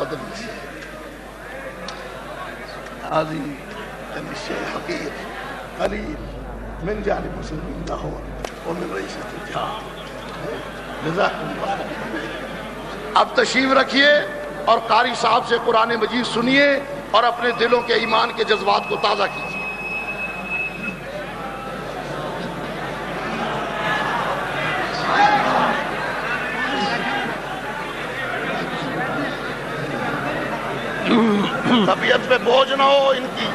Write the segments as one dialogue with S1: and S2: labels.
S1: فضل هذه الشيء حقيقي قليل من جانب مسلمين لاهور ومن رئيس الاتحاد. جزاكم الله। अब तशरीफ रखिए और कारी साहब से कुरान मजीद सुनिए और अपने दिलों के ईमान के जज्बात को ताज़ा कीजिए। तबीयत पे बोझ ना हो इनकी।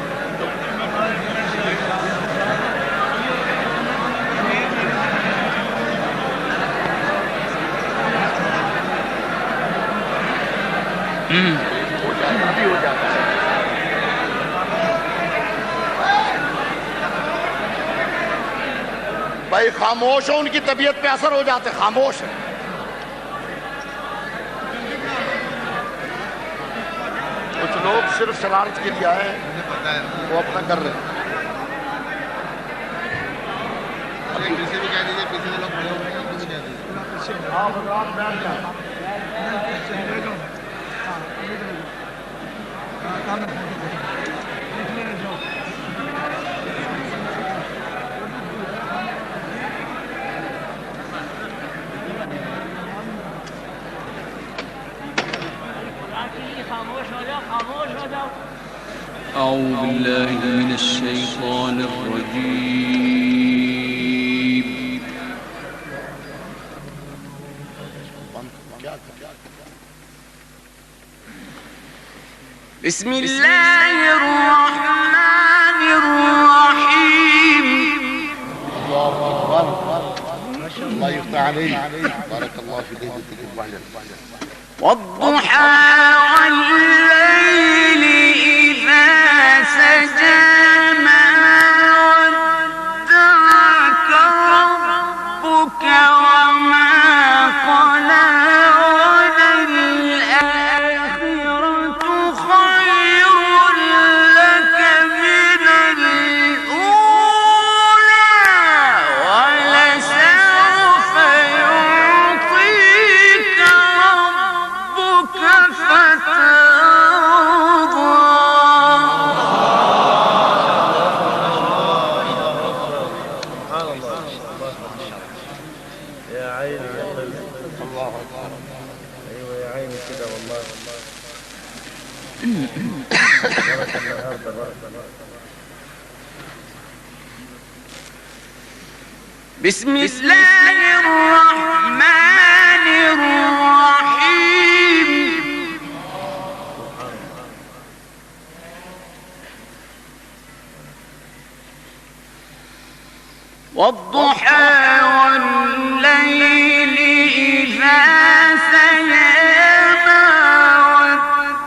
S1: हो जाता है। भाई खामोश हो, उनकी तबीयत पे असर हो जाते, खामोश है। कुछ लोग सिर्फ शरारत के लिए आए, वो अपना कर रहे हैं। पीछे भी कह दीजिए, पीछे से लोग खड़े हो रहे हैं, पीछे कह दीजिए। हाँ भगवान बैठ जाए।
S2: أعوذ بالله من الشيطان الرجيم. بسم الله الرحمن الرحيم.
S1: الله يفتح عليك. بارك الله في ليلتك.
S2: والضحى والليل إذا سجى ما ودعك ربك وما قلى وللآخرة خير لك من الأولى ولسوف يعطيك ربك فترضى.
S3: يا عيني يا قلبي. الله أكبر. أيوة يا عيني كده والله. بركة النهارده بركة.
S2: بسم الله الرحمن الرحيم. والضحى والليل إذا سجى ما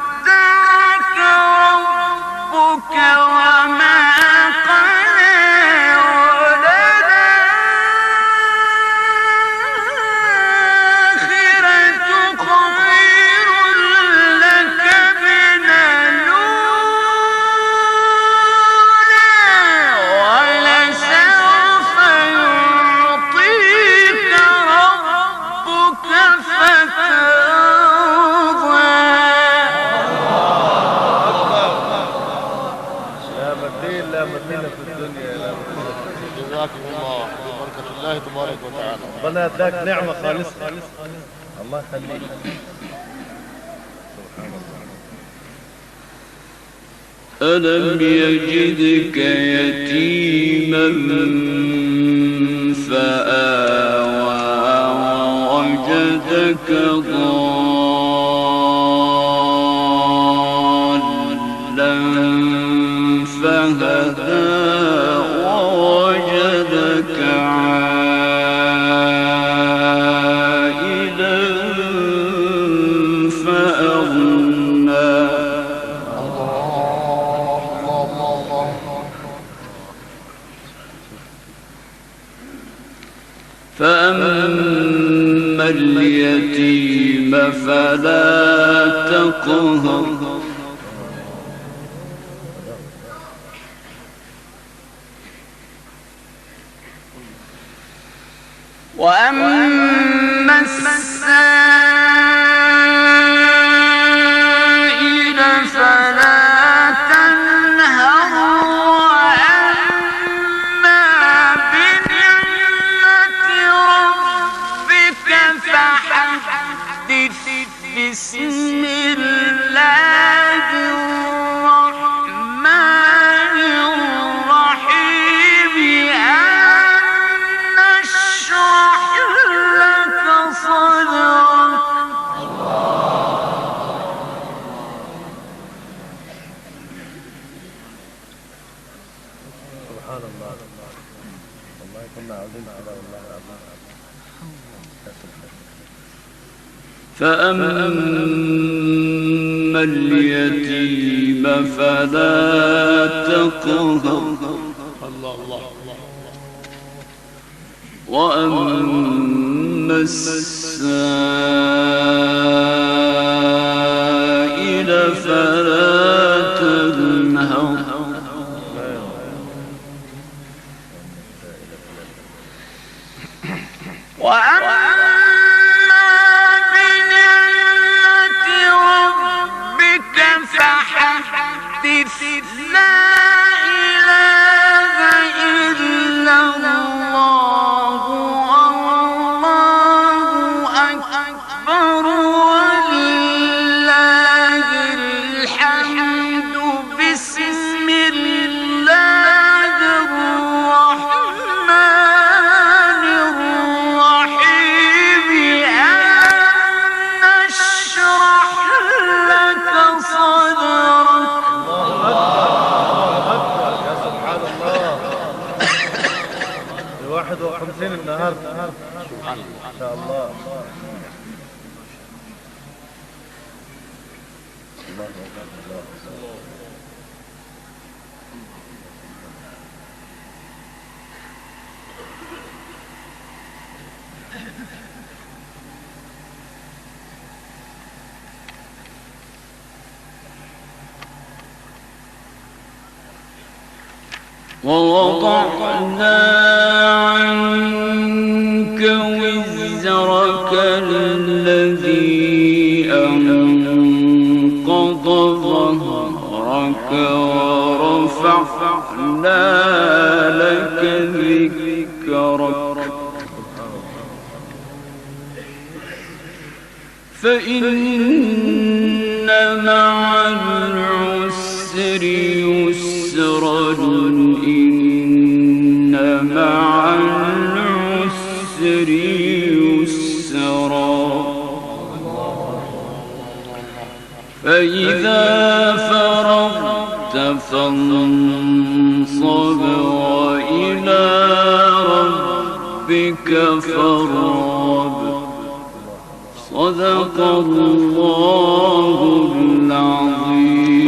S2: ودعك ربك وما قلى وللآخرة خير لك من الأولى ولسوف يعطيك ربك فترضى.
S3: لا مدين لا مدين في الدنيا لا مدين.
S1: جزاكم الله ببركة الله تبارك وتعالى.
S3: ربنا اداك نعمة خالصة. الله يخليك. سبحان الله.
S2: ألم يجدك يتيما فآوى ووجدك ضالا فهدى ووجدك عائلا فأغنى. فأما اليتيم فلا تقهر وأما السائل بسم الله الرحمن الرحيم ألم نشرح لك صدرك
S3: سبحان الله والله كنا عاوزين كده والله العظيم.
S2: فأما اليتيم فلا تقهر وأما السائل فلا تنهر فحدث لا إله إلا الله والله أكبر ولله الحمد بسم الله الرحمن الرحيم ألم نشرح لك صدرك
S3: يا سبحان الله 51 النهارده سبحان الله ما شاء الله. الله أكبر الله أكبر.
S2: ووضعنا عنك وزرك الذي أنقض ظهرك ورفعنا لك ذكرك فإن مع العسر يسرا إن مع العسر يسرا فإذا فرغت فانصب وإلى ربك فارغب صدق الله العظيم.